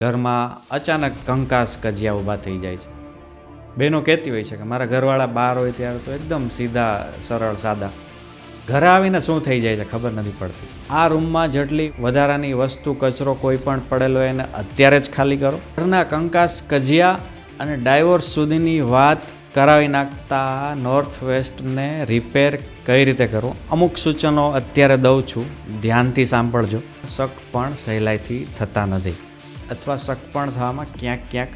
ઘરમાં અચાનક કંકાસ કજિયા ઊભા થઈ જાય છે. બહેનો કહેતી હોય છે કે મારા ઘરવાળા બહાર હોય ત્યારે તો એકદમ સીધા સરળ સાદા, ઘરે આવીને શું થઈ જાય છે ખબર નથી પડતી. આ રૂમમાં જેટલી વધારાની વસ્તુ કચરો કોઈ પણ પડેલો એને અત્યારે જ ખાલી કરો. ઘરના કંકાસ કજિયા અને ડાયવોર્સ સુધીની વાત કરાવી નાખતા નોર્થ વેસ્ટને રિપેર કઈ રીતે કરવો, અમુક સૂચનો અત્યારે દઉં છું, ધ્યાનથી સાંભળજો. શક પણ સહેલાઈથી થતા નથી, અથવા શક પણ થવામાં ક્યાંક ક્યાંક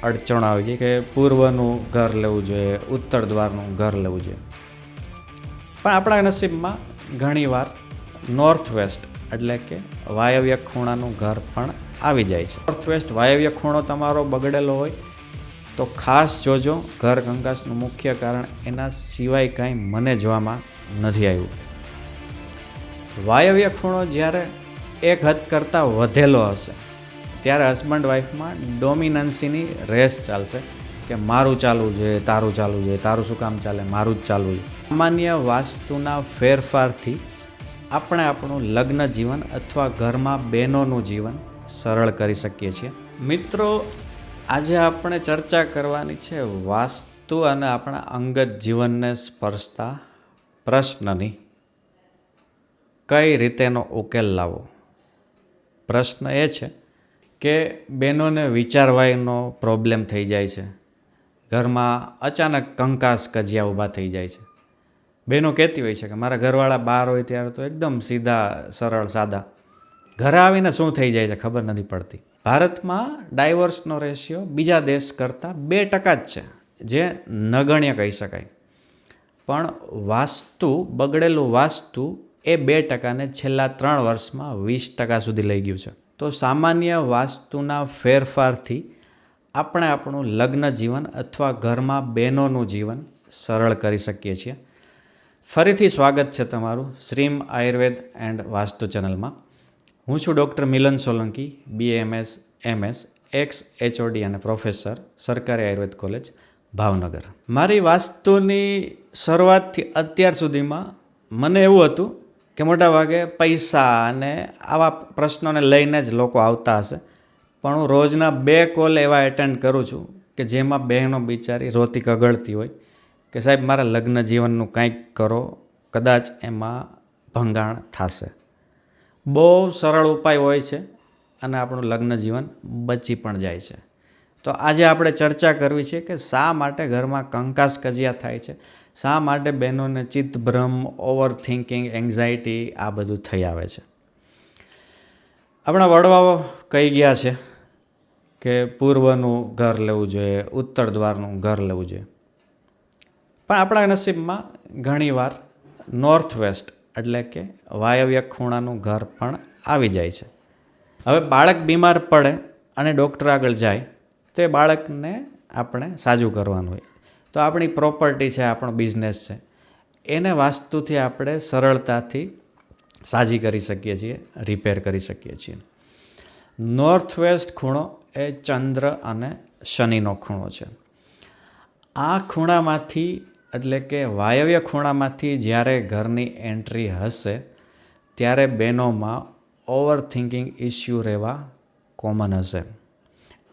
અડચણો આવી જાય કે પૂર્વનું ઘર લેવું જોઈએ, ઉત્તર દ્વારનું ઘર લેવું જોઈએ. પણ આપણા નસીબમાં ઘણીવાર નોર્થ વેસ્ટ એટલે કે વાયવ્ય ખૂણાનું ઘર પણ આવી જાય છે. નોર્થ વેસ્ટ વાયવ્ય ખૂણો તમારો બગડેલો હોય તો ખાસ જોજો. ઘર કંકાસનું મુખ્ય કારણ એના સિવાય કાંઈ મને જોવામાં નથી આવ્યું. વાયવ્ય ખૂણો જ્યારે એક હદ કરતાં વધેલો હશે ત્યારે હસબન્ડ વાઈફમાં ડોમિનન્સીની રેસ ચાલશે કે મારું ચાલવું જોઈએ, તારું ચાલવું જોઈએ, તારું શું કામ ચાલે, મારું જ ચાલવું જોઈએ. સામાન્ય વાસ્તુના ફેરફારથી આપણે આપણું લગ્ન જીવન અથવા ઘરમાં બહેનોનું જીવન સરળ કરી શકીએ છીએ. મિત્રો, આજે આપણે ચર્ચા કરવાની છે વાસ્તુ અને આપણા અંગત જીવનને સ્પર્શતા પ્રશ્નની. કઈ રીતેનો ઉકેલ લાવવો? પ્રશ્ન એ છે કે બહેનોને વિચારવાયનો પ્રોબ્લેમ થઈ જાય છે. ઘરમાં અચાનક કંકાસ કજિયા ઊભા થઈ જાય છે. બહેનો કહેતી હોય છે કે મારા ઘરવાળા બહાર હોય ત્યારે તો એકદમ સીધા સરળ સાદા, ઘરે આવીને શું થઈ જાય છે ખબર નથી પડતી. ભારતમાં ડાયવોર્સનો રેશિયો બીજા દેશ કરતાં 2% જ છે, જે નગણ્ય કહી શકાય. પણ વાસ્તુ, બગડેલું વાસ્તુ એ 2%ને છેલ્લા 3 વર્ષમાં 20% સુધી લઈ ગયું છે. તો સામાન્ય વાસ્તુના ફેરફારથી આપણે આપણું લગ્ન જીવન અથવા ઘરમાં બહેનોનું જીવન સરળ કરી શકીએ છીએ. ફરીથી સ્વાગત છે તમારું શ્રીમ આયુર્વેદ એન્ડ વાસ્તુ ચેનલમાં. હું છું doctor Milan Solanki, BAMS MS, ex HOD અને પ્રોફેસર, સરકારી આયુર્વેદ કોલેજ, ભાવનગર. મારી વાસ્તુની શરૂઆતથી અત્યાર સુધીમાં મને એવું હતું કે મોટાભાગે પૈસા અને આવા પ્રશ્નોને લઈને જ લોકો આવતા હશે. પણ હું રોજના 2 કોલ એવા એટેન્ડ કરું છું કે જેમાં બહેનો બિચારી રોતી કગળતી હોય કે સાહેબ મારા લગ્ન જીવનનું કંઈક કરો, કદાચ એમાં ભંગાણ થશે. બહુ સરળ ઉપાય હોય છે અને આપણું લગ્ન જીવન બચી પણ જાય છે. તો આજે આપણે ચર્ચા કરવી છે કે શા માટે ઘરમાં કંકાસ કજિયા થાય છે, શા માટે બહેનોને ચિત્તભ્રમ, ઓવર થિંકિંગ, એન્ઝાયટી આ બધું થઈ આવે છે. આપણા વડવાઓ કહી ગયા છે કે પૂર્વનું ઘર લેવું જોઈએ, ઉત્તર દ્વારનું ઘર લેવું જોઈએ. પણ આપણા નસીબમાં ઘણીવાર નોર્થ વેસ્ટ એટલે કે વાયવ્ય ખૂણાનું ઘર પણ આવી જાય છે. હવે બાળક બીમાર પડે અને ડૉક્ટર આગળ જાય તો એ બાળકને આપણે સાજું કરવાનું હોય. તો આપણી પ્રોપર્ટી છે, આપણો બિઝનેસ છે, એને વાસ્તુથી આપણે સરળતાથી સાજી કરી શકીએ છીએ, રિપેર કરી શકીએ છીએ. નોર્થ વેસ્ટ ખૂણો એ ચંદ્ર અને શનિનો ખૂણો છે. આ ખૂણામાંથી એટલે કે વાયવ્ય ખૂણામાંથી જ્યારે ઘરની એન્ટ્રી હશે ત્યારે બહેનોમાં ઓવર થિંકિંગ ઇસ્યુ રહેવા કોમન હશે.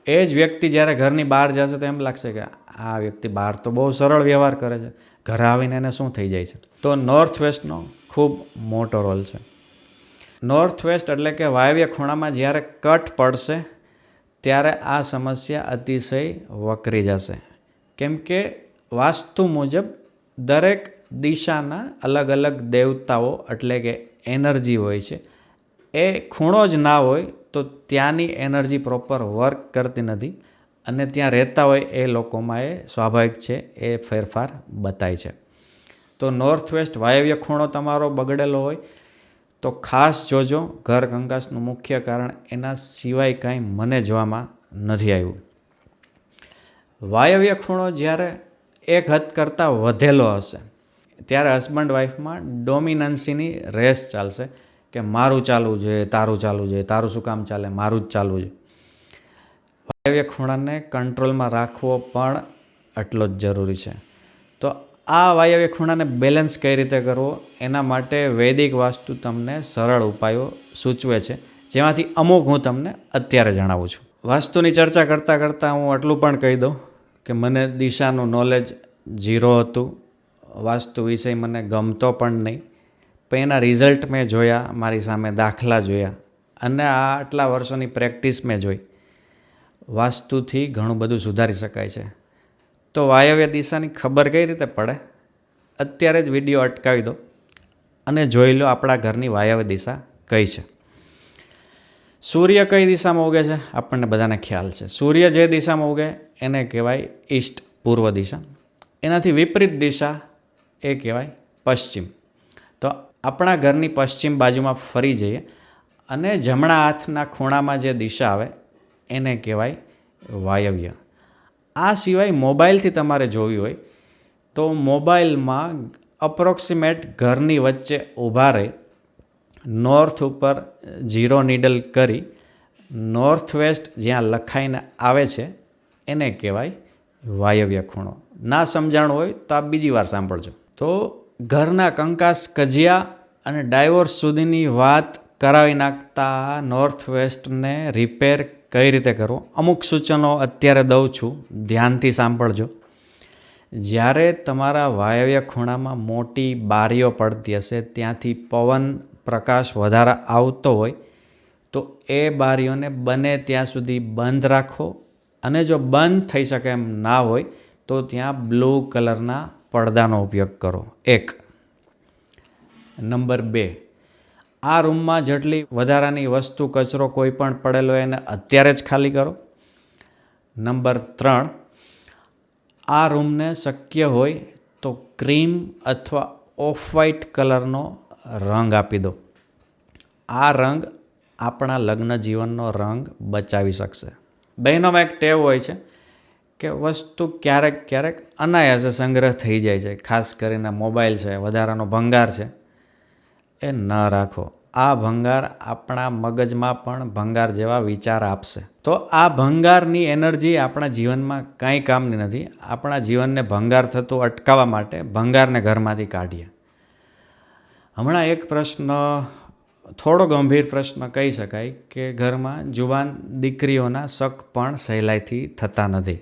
એ જ વ્યક્તિ જ્યારે ઘરની બહાર જશે તો એમ લાગશે કે આ વ્યક્તિ બહાર તો બહુ સરળ વ્યવહાર કરે છે, ઘરે આવીને એને શું થઈ જાય છે. તો નોર્થ વેસ્ટનો ખૂબ મોટો રોલ છે. નોર્થ વેસ્ટ એટલે કે વાયવ્ય ખૂણામાં જ્યારે કટ પડશે ત્યારે આ સમસ્યા અતિશય વકરી જશે. કેમ કે વાસ્તુ મુજબ દરેક દિશાના અલગ અલગ દેવતાઓ એટલે કે એનર્જી હોય છે. એ ખૂણો જ ના હોય તો ત્યાંની એનર્જી પ્રોપર વર્ક કરતી નથી અને ત્યાં રહેતા હોય એ લોકોમાં એ સ્વાભાવિક છે, એ ફેરફાર બતાય છે. તો નોર્થ વેસ્ટ વાયવ્ય ખૂણો તમારો બગડેલો હોય તો ખાસ જોજો. ઘર કંકાસનું મુખ્ય કારણ એના સિવાય કાંઈ મને જોવામાં નથી આવ્યું. વાયવ્ય ખૂણો જ્યારે એક હદ કરતાં વધેલો હશે ત્યારે હસબન્ડ વાઈફમાં ડોમિનન્સીની રેસ ચાલશે કે મારું ચાલવું જોઈએ, તારું ચાલવું જોઈએ, તારું શું કામ ચાલે, મારું જ ચાલવું જોઈએ. વાયવ્ય ખૂણાને કંટ્રોલમાં રાખવો પણ એટલો જ જરૂરી છે. તો આ વાયવ્ય ખૂણાને બેલેન્સ કઈ રીતે કરવો એના માટે વૈદિક વાસ્તુ તમને સરળ ઉપાયો સૂચવે છે, જેમાંથી અમુક હું તમને અત્યારે જણાવું છું. વાસ્તુની ચર્ચા કરતાં કરતાં હું આટલું પણ કહી દઉં કે મને દિશાનું નોલેજ 0 હતું. વાસ્તુ વિષય મને ગમતો પણ નહીં, પણ એના રિઝલ્ટ મેં જોયા, મારી સામે દાખલા જોયા અને આ આટલા વર્ષોની પ્રેક્ટિસ મેં જોઈ. વાસ્તુથી ઘણું બધું સુધારી શકાય છે. તો વાયવ્ય દિશાની ખબર કઈ રીતે પડે? અત્યારે જ વિડીયો અટકાવી દો અને જોઈ લો આપણા ઘરની વાયવ્ય દિશા કઈ છે. સૂર્ય કઈ દિશામાં ઉગે છે આપણને બધાને ખ્યાલ છે. સૂર્ય જે દિશામાં ઉગે એને કહેવાય ઈસ્ટ, પૂર્વ દિશા. એનાથી વિપરીત દિશા એ કહેવાય પશ્ચિમ. તો આપણા ઘરની પશ્ચિમ બાજુમાં ફરી જઈએ અને જમણા હાથના ખૂણામાં જે દિશા આવે એને કહેવાય વાયવ્ય. આ સિવાય મોબાઈલથી તમારે જોવી હોય તો મોબાઈલમાં અપ્રોક્સિમેટ ઘરની વચ્ચે ઊભા રહી નોર્થ ઉપર 0 નીડલ કરી નોર્થ વેસ્ટ જ્યાં લખાઈને આવે છે એને કહેવાય વાયવ્ય ખૂણો. ના સમજાણું હોય તો આપ બીજી વાર સાંભળજો. તો ઘરના કંકાસ, કજિયા અને ડાયવોર્સ સુધીની વાત કરાવી નાખતા નોર્થ વેસ્ટને રિપેર કઈ રીતે કરવો, અમુક સૂચનો અત્યારે દઉં છું, ધ્યાનથી સાંભળજો. જ્યારે તમારા વાયવ્ય ખૂણામાં મોટી બારીઓ પડતી હશે, ત્યાંથી પવન પ્રકાશ વધારે આવતો હોય તો એ બારીઓને બને ત્યાં સુધી બંધ રાખો અને જો બંધ થઈ શકે એમ ના હોય તો ત્યાં બ્લુ કલરના પડદાનો ઉપયોગ કરો. 1. નંબર 2, આ રૂમમાં જેટલી વધારાની વસ્તુ, કચરો કોઈ પણ પડેલો હોય એને અત્યારે જ ખાલી કરો. નંબર 3, આ રૂમને શક્ય હોય તો ક્રીમ અથવા ઓફ વ્હાઇટ કલરનો રંગ આપી દો. આ રંગ આપણા લગ્ન જીવનનો રંગ બચાવી શકશે. બહેનોમાં એક ટેવ હોય છે કે વસ્તુ ક્યારેક ક્યારેક અનાયાસે સંગ્રહ થઈ જાય છે. ખાસ કરીને મોબાઈલ છે, વધારાનો ભંગાર છે, એ ન રાખો. આ ભંગાર આપણા મગજમાં પણ ભંગાર જેવા વિચાર આપશે. તો આ ભંગારની એનર્જી આપણા જીવનમાં કાંઈ કામની નથી. આપણા જીવનને ભંગાર થતું અટકાવવા માટે ભંગારને ઘરમાંથી કાઢીએ. હમણાં એક પ્રશ્ન, થોડો ગંભીર પ્રશ્ન કહી શકાય કે ઘરમાં જુવાન દીકરીઓના શક પણ સહેલાઈથી થતા નથી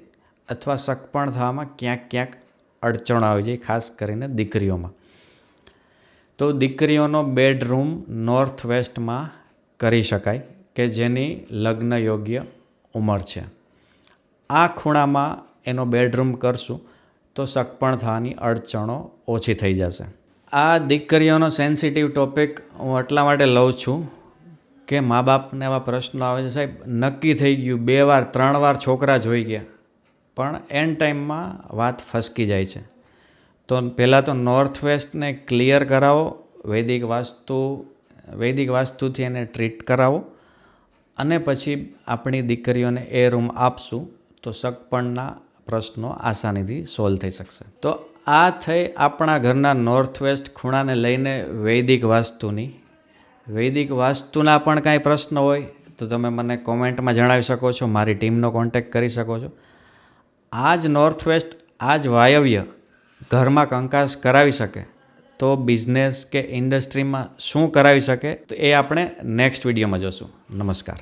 અથવા શક પણ થવામાં ક્યાંક ક્યાંક અડચણો આવી જાય, ખાસ કરીને દીકરીઓમાં. તો દીકરીઓનો બેડરૂમ નોર્થ વેસ્ટમાં કરી શકાય કે જેની લગ્ન યોગ્ય ઉંમર છે. આ ખૂણામાં એનો બેડરૂમ કરશું તો સગપણ થવાની અડચણો ઓછી થઈ જશે. આ દીકરીઓનો સેન્સિટિવ ટોપિક હું એટલા માટે લઉં છું કે મા બાપને એવા પ્રશ્નો આવે છે, સાહેબ નક્કી થઈ ગયું, 2 વાર 3 વાર છોકરા જોઈ ગયા, પણ એન્ડ ટાઈમમાં વાત ફસકી જાય છે. તો પહેલાં તો નોર્થ વેસ્ટને ક્લિયર કરાવો, વૈદિક વાસ્તુથી એને ટ્રીટ કરાવો અને પછી આપણી દીકરીઓને એ રૂમ આપશું તો સગપણના પ્રશ્નો આસાનીથી સોલ્વ થઈ શકશે. તો આ થઈ આપણા ઘરના નોર્થ વેસ્ટ ખૂણાને લઈને વૈદિક વાસ્તુના પણ કાંઈ પ્રશ્ન હોય તો તમે મને કોમેન્ટમાં જણાવી શકો છો, મારી ટીમનો કોન્ટેક્ટ કરી શકો છો. આ જ નોર્થ વેસ્ટ, આ જ વાયવ્ય ઘરમાં કંકાસ કરાવી શકે તો બિઝનેસ કે ઇન્ડસ્ટ્રીમાં શું કરાવી શકે તો એ આપણે નેક્સ્ટ વિડીયોમાં જોશું. નમસ્કાર.